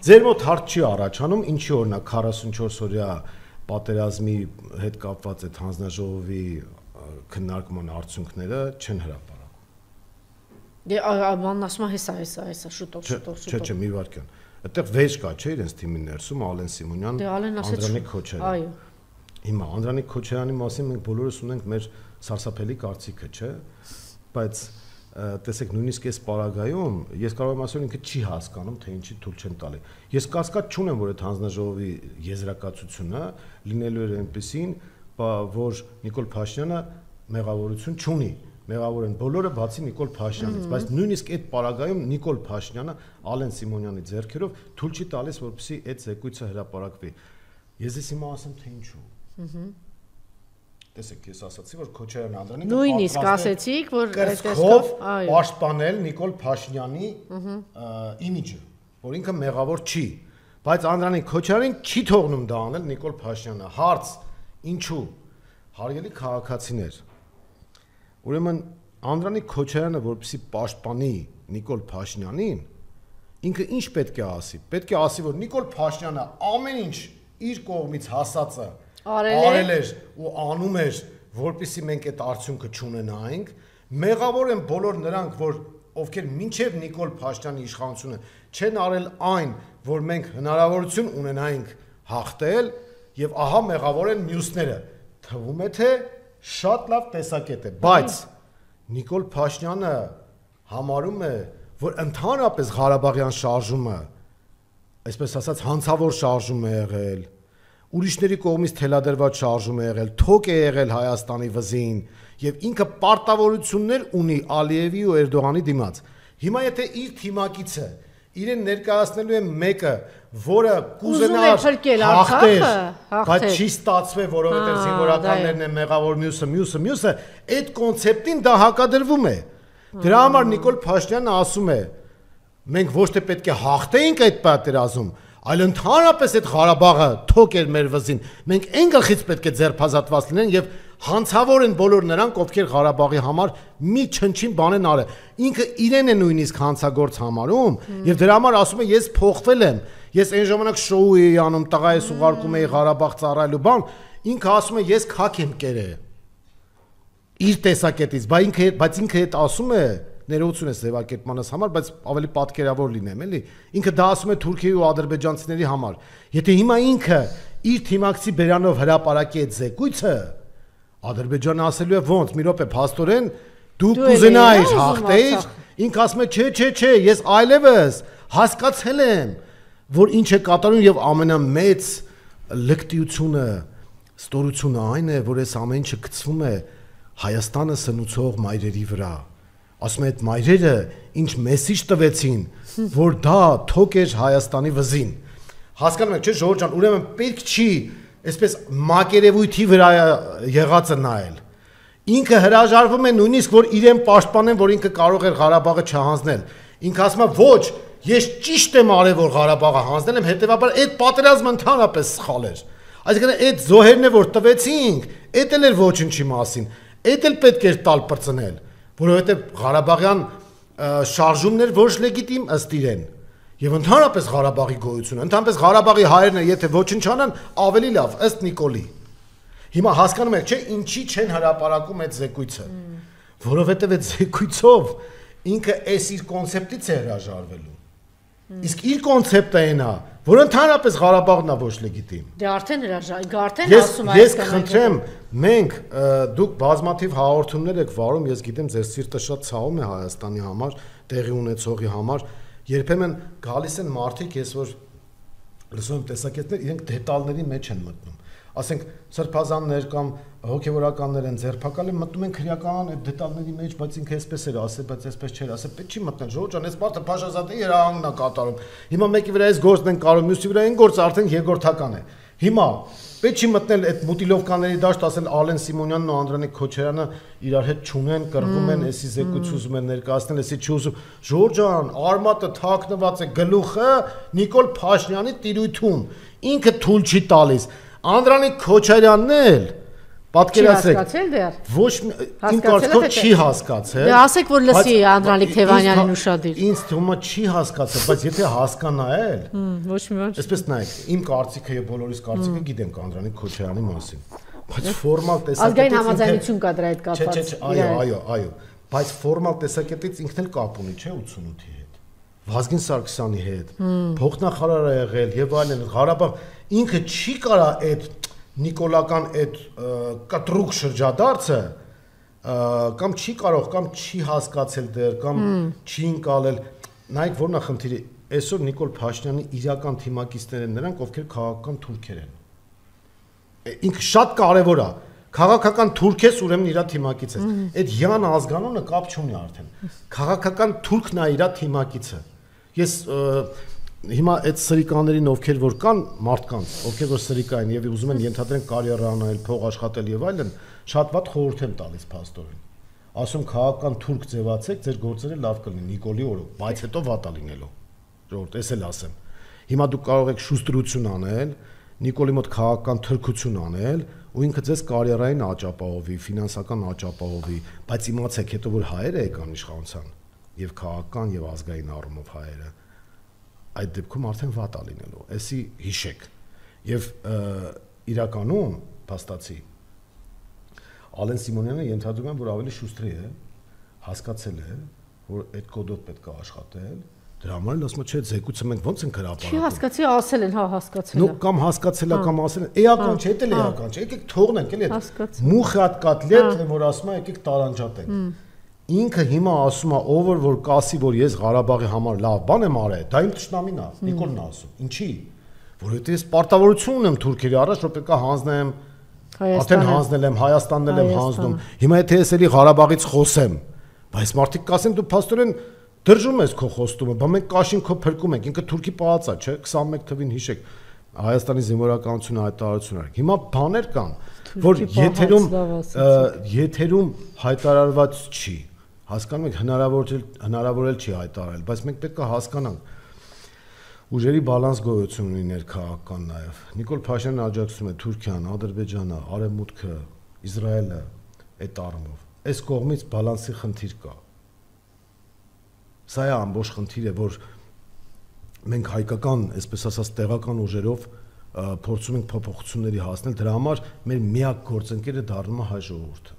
Ձեր մոտ հարց չի առաջանում, ինչի օրինակ 44 օրյա պատերազմի հետ կապված այդ հանձնաժողովի քննարկման արդյունքները չեն հրապարակում։ Դե բանն ասում է հեսա շուտով։ Չէ, մի վարքյան։ Այդտեղ վեճ կա, չէ, իրենց թիմի ներսում Ալեն Սիմոնյան, Անդրանիկ Քոչարյան։ Այո։ Հիմա Անդրանիկ Քոչարյանի մասին մենք բոլորս ունենք մեր սարսափելի կարծիքը, չէ, բայց տեսեք նույնիսկ այս պարագայում ես կարող եմ ասել ինքը չի հասկանում թե ինչի թույլ չեն տալի։ Ես կասկած չունեմ, որ այդ հանձնաժողովի եզրակացությունը լինելու էր այնպեսին, որ Նիկոլ Փաշինյանը մեղավորություն չունի։ Մեղավոր են բոլորը բացի Նիկոլ Փաշինյանից, բայց նույնիսկ այդ պարագայում Նիկոլ Փաշինյանը Ալեն Սիմոնյանի ձեռքերով թույլ չի տալիս, որպեսզի այդ զեկույցը հրապարակվի։ Ես հիմա ասեմ թե ինչու։ Տեսեք, ես ասացի, որ Քոչարյան Անդրանիկը նույնիսկ ասեցիք, որ կրծքով պաշտպանել Նիկոլ Փաշինյանի իմիջը, որ ինքը մեղավոր չի, բայց Անդրանիկ Քոչարյանին չի թողնում դա անել Նիկոլ Փաշինյանը։ Հարց, ինչու։ Հարգելի քաղաքացիներ, ուրեմն Անդրանիկ Քոչարյանը, որպեսզի պաշտպանի Նիկոլ Փաշինյանին, ինքը ինչ պետք է ասի։ Պետք է ասի, որ Նիկոլ Փաշինյանը ամեն ինչ իր կողմից հասածը արել էր ու անում էր, որպեսզի մենք այդ արդյունքը չունենայինք, մեղավոր են բոլոր նրանք, ովքեր մինչև Նիկոլ Փաշինյանի իշխանությունը չեն արել այն, որ մենք հնարավորություն ունենայինք հաղթել, եւ ահա մեղավոր են մյուսները։ Թվում է թե շատ լավ տեսակետ է, բայց Նիկոլ Փաշինյանը համարում է, որ ընդհանրապես Ղարաբաղյան շարժումը, այսպես ասած, հանցավոր շարժում է եղել, ուրիշների կողմից թելադրված շարժում է եղել, թոք է եղել Հայաստանի վզին եւ ինքը պարտավորություններ ունի Ալիևի ու Էրդողանի դիմաց։ Հիմա եթե իր թիմակիցը իրեն ներկայացնելու է մեկը, որը կուզենար հաղթել, բայց չի ստացվել, որովհետեւ զինվորականներն են մեղավոր, մյուսը, այդ կոնցեպտին դա հակադրվում է։ Դրա համար Նիկոլ Փաշինյանը ասում է. մենք ոչ թե պետք է հաղթեինք այդ պատերազմում, այլ ընդհանրապես այդ Ղարաբաղը թոք էր մեր վզին։ Մենք այն գլխից պետք է ձերբազատված լինեն եւ հանցավոր են բոլոր նրանք, ովքեր Ղարաբաղի համար մի չնչին բան են արել։ Ինքը իրեն է նույնիսկ հանցագործ համարում եւ դրա համար ասում է ես փոխվել եմ։ Ես այն ժամանակ շոու էի անում, տղայիս ուղարկում էի Ղարաբաղ ծառայելու բան, ինքը ասում է ես քաք եմ կերել։ Իր տեսակետից, բայց ինքը այդ ասում է ներողություն ես ձևակերպմանս համար, բայց ավելի պատկերավոր լինեմ, էլի։ Ինքը դա ասում է Թուրքիայի ու ադրբեջանցիների համար։ Եթե հիմա ինքը իր թիմակցի բերանով հրապարակի այդ զեկույցը, Ադրբեջանը ասելու է ոնց, մի րոպե, փաստորեն դու կուզենայիր հաղթեիր, ինքը ասում է չէ, ես այլևս հասկացել եմ, որ ինչ է կատարում եւ ամենամեծ լկտիությունը, ստորությունը այն է, որ այս ամեն ինչը գցվում է Հայաստանը սնուցող մայրերի վրա։ Ասում է այդ մայրերը ինչ մեսիջ տվեցին, որ դա թոք էր Հայաստանի վզին։ Հասկանում եք, չէ, Ժողովուրդ ջան, ուրեմն պետք չի այսպես մակերևույթի վրա եղածը նայել։ Ինքը հրաժարվում է նույնիսկ, որ իրեն պաշտպանեն, որ ինքը կարող էր Ղարաբաղը չհանձնել։ Ինքը ասում է ոչ, ես ճիշտ եմ արել, որ Ղարաբաղը հանձնել եմ, հետեւաբար այդ պատերազմը ընդհանրապես սխալ էր։ Այսինքն այդ զոհերն է, որ տվեցինք, էդ էլ էր ոչինչի մասին, էդ էլ պետք էր տալ բրծնել, որովհետև Ղարաբաղյան շարժումներ ոչ լեգիտիմ ըստ իրեն։ Եվ ընդհանրապես Ղարաբաղի գոյությունը, ընդհանրապես Ղարաբաղի հայերն եթե ոչնչանան, ավելի լավ ըստ Նիկոլի։ Հիմա հասկանում եք, չէ, ինչի չեն հրապարակում այդ զեկույցը, որովհետև այդ զեկույցով ինքը այս իր կոնցեպտից է հրաժարվելու։ Իսկ իր կոնցեպտը այն է, որ ընդհանրապես Ղարաբաղն է ոչ լեգիտիմ։ Դե արդեն ասում է ես խնդրեմ, մենք դուք բազմաթիվ հաղորդումներ եք վարում, ես գիտեմ ձեր սիրտը շատ ցավում է Հայաստանի համար, տեղի ունեցողի համար, երբեմն գալիս են մարդիկ, ես որ լսում եմ տեսակետներ, իրենք դետալների մեջ են մտնում։ Ասենք սրբազաններ կամ հոգևորականներ են ձերբակալ են մտնում են քրեական այդ դետալների մեջ, բայց ինքը այսպես էր ասել, բայց այսպես չէր ասել, պետք չի մտնել, Ժողովուրդ ջան, այս մարդը Փաշազատի երանգն է կատարում։ Հիմա մեկի վրա այս գործն են կարող, մյուսի վրա այն գործը արդեն երկրորդական է։ Հիմա պետք չի մտնել այդ մուտիլովկաների դաշտ, ասել Ալեն Սիմոնյանն ու Անդրանիկ Քոչարյանը իրար հետ չունեն, կռվում են, էսի զեկույց ուզում են ներկայացնել, էսի չուզում։ Ժողովուրդ ջան, արմատը թաքնված է, գլուխը Նիկոլ Փաշինյանի տիրույթում, ինքը թույլ չի տալիս։ Անդրանիկ Քոչարյանն էլ Պատկերացրեք։ Հասկացել դեռ։ Ոչ իմ կարծիքով չի հասկացել։ Դե ասեք, որ լսի Անդրանիկ Թևանյանին ուշադիր։ Ինձ թվում է չի հասկացել, բայց եթե հասկանա էլ, Ոչ մի բան։ այսպես նայեք, իմ կարծիքը եւ բոլորիս կարծիքը գիտենք Անդրանիկ Քոչարյանի մասին, բայց ֆորմալ տեսակետից ազգային համաձայնություն կա դրա հետ կապված։ Չէ, այո, բայց ֆորմալ տեսակետից ինքն էլ կապ ունի, չէ, 88-ի հետ։ Վազգեն Սարգսյանի հետ, փոխնախարար է եղել եւ այլն, Ղարաբաղ ինքը չի կարա այդ նիկոլական այդ կտրուկ շրջադարձը կամ չի կարող կամ չի հասկացել դեռ կամ չի ընկալել, նայեք որն է խնդիրը, այսօր Նիկոլ Փաշինյանի իրական թիմակիցներն են նրանք, ովքեր քաղաքական թուրքեր են։ Ինքը շատ կարևոր է։ Քաղաքական թուրք ես, ուրեմն իր թիմակից ես։ Այդ Յան ազգանունը կապ չունի արդեն։ Քաղաքական թուրքն է իր թիմակիցը։ Ես հիմա այդ սրիկաներին ովքեր որ կան մարդկանց, ովքեր որ սրիկա են եւ ուզում են ենթադրեն կարիերա անել, փող աշխատել եւ այլն, շատ վատ խորհուրդ եմ տալիս փաստորեն։ Ասում քաղաքական թուրք ձևացեք, ձեր գործերը լավ կլինեն Նիկոլի օրոք, բայց հետո վատա լինելու։ Ժողովուրդ, էս էլ ասեմ։ Հիմա դուք կարող եք շուստրություն անել, Նիկոլի մոտ քաղաքական թրքություն անել, ու ինքը ձեզ կարիերային աճապահովի, ֆինանսական աճապահովի, բայց իմացեք հետո որ հայերը եկան իշխանության եւ քաղաքական եւ ազգային առումով հայերը, այդ դեպքում արդեն վատա լինելու։ Էսի հիշեք։ Եվ իրականում փաստացի Ալեն Սիմոնյանը ենթադրում եմ, որ ավելի շուստրի է, հասկացել է, որ այդ կոդով պետք է աշխատել, դրա համար ասում է, չէ, զեկույցը մենք ոնց ենք հրապարակում։ Չի հասկացի, ասել են, հա, հասկացել է։ Ну, կամ հասկացել է, կամ ասել են, էական չէ, դա էական չէ, եկեք թողնենք, էլի այդ մուխատ կոտլետ, որ ասում է, եկեք տարանջատենք։ Ինքը հիմա ասում է, ով որ կասի, որ ես Ղարաբաղի համար լավ բան եմ արել, դա իմ ճշնամին է, Նիկոլն է ասում։ Ինչի՞։ Որովհետեւ ես պարտավորություն ունեմ թուրքերի առաջ, որ պետք է հանձնեմ, արդեն հանձնել եմ, Հայաստանն եմ հանձնում։ Հիմա եթե ես էլի Ղարաբաղից խոսեմ, բայց մարդիկ կասեն դու փաստորեն դրժում ես քո խոստումը, բա մենք կաշին քո փրկում ենք, ինքը թուրքի պահած է, չէ, 21 թվին հիշեք, Հայաստանի զինվորականությունը հայտարարություն արեք։ Հիմա բաներ կան, որ եթերում հայտարարված չի, հասկանում եք, հնարավոր էլ չի հայտարարել, բայց մենք պետք է հասկանանք, ուժերի բալանս գոյություն ունի ներքաղաքական նաև։ Նիկոլ Փաշինյանն աջակցում է Թուրքիան, Ադրբեջանը, Արևմուտքը, Իսրայելը այդ առումով։ Այս կողմից բալանսի խնդիր կա։ Սա է ամբողջ խնդիրը, որ մենք հայկական, այսպես ասած, տեղական ուժերով փորձում ենք փոփոխությունների հասնել, դրա համար մեր միակ գործընկերը դառնում է հայ ժողովուրդը։